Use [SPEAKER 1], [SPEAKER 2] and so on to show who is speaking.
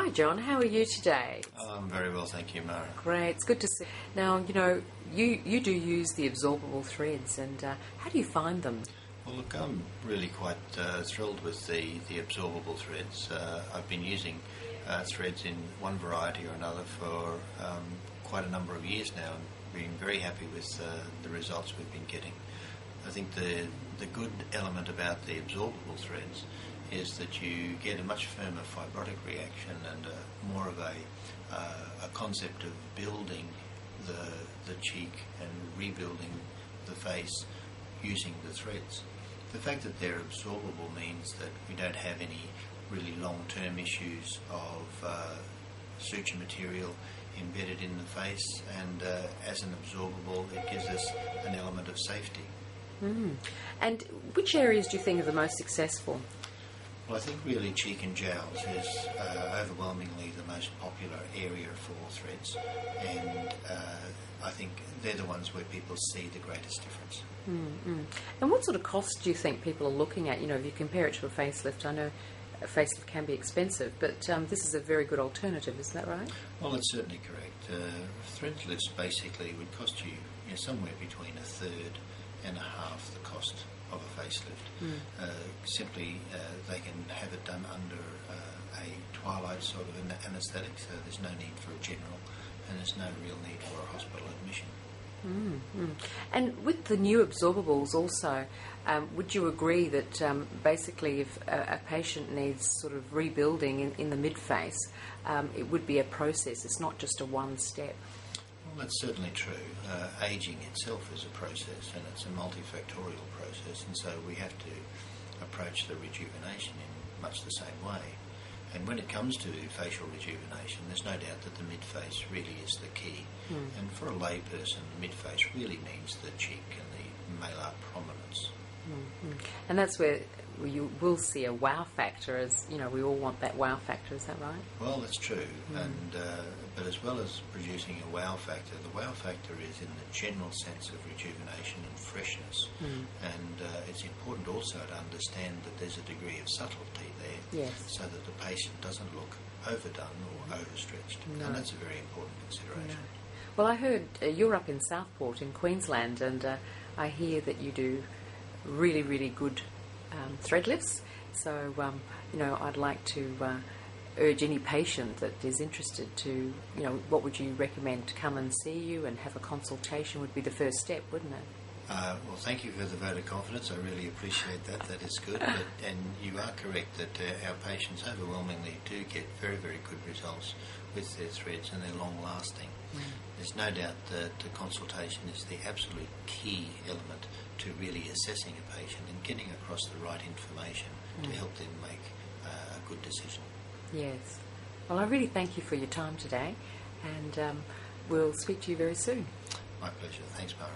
[SPEAKER 1] Hi John, how are you today?
[SPEAKER 2] I'm very well, thank you, Mara.
[SPEAKER 1] Great, it's good to see. Now, you do use the absorbable threads, and how do you find them?
[SPEAKER 2] Well, look, I'm really quite thrilled with the absorbable threads. I've been using threads in one variety or another for quite a number of years now, and being very happy with the results we've been getting. I think the good element about the absorbable threads is that you get a much firmer fibrotic reaction and more of a concept of building the cheek and rebuilding the face using the threads. The fact that they're absorbable means that we don't have any really long-term issues of suture material embedded in the face, and as an absorbable it gives us an element of safety.
[SPEAKER 1] Mm. And which areas do you think are the most successful?
[SPEAKER 2] Well, I think really cheek and jowls is overwhelmingly the most popular area for threads, and I think they're the ones where people see the greatest difference.
[SPEAKER 1] Mm-hmm. And what sort of costs do you think people are looking at? If you compare it to a facelift, I know a facelift can be expensive, but this is a very good alternative, isn't that right?
[SPEAKER 2] Well, that's certainly correct. Thread lifts basically would cost you somewhere between a third and a half the cost of a facelift. Simply they can have it done under a twilight sort of anaesthetic, so there's no need for a general, and there's no real need for a hospital admission. And with the new absorbables also, would you agree that basically if a patient needs sort of rebuilding in the mid-face, it would be a process, it's not just a one step? Well, that's certainly true. Ageing itself is a process, and it's a multifactorial process, and so we have to approach the rejuvenation in much the same way. And when it comes to facial rejuvenation, there's no doubt that the mid-face really is the key. And for a layperson, the mid-face really means the cheek and the malar prominence.
[SPEAKER 1] And that's where you will see a wow factor, as we all want that wow factor, is that right?
[SPEAKER 2] Well, that's true, and but as well as producing a wow factor, the wow factor is in the general sense of rejuvenation and freshness, and it's important also to understand that there's a degree of subtlety there, so that the patient doesn't look overdone or overstretched, and that's a very important consideration.
[SPEAKER 1] Well, I heard you're up in Southport in Queensland, and I hear that you do really, really good thread lifts. So, I'd like to urge any patient that is interested to, what would you recommend? To come and see you and have a consultation would be the first step, wouldn't it?
[SPEAKER 2] Well, thank you for the vote of confidence. I really appreciate that. That is good. And you are correct that our patients overwhelmingly do get very, very good results with their threads, and they're long-lasting. There's no doubt that the consultation is the absolute key element to really assessing a patient and getting across the right information to help them make a good decision.
[SPEAKER 1] Yes. Well, I really thank you for your time today, and we'll speak to you very soon.
[SPEAKER 2] My pleasure. Thanks, Mara.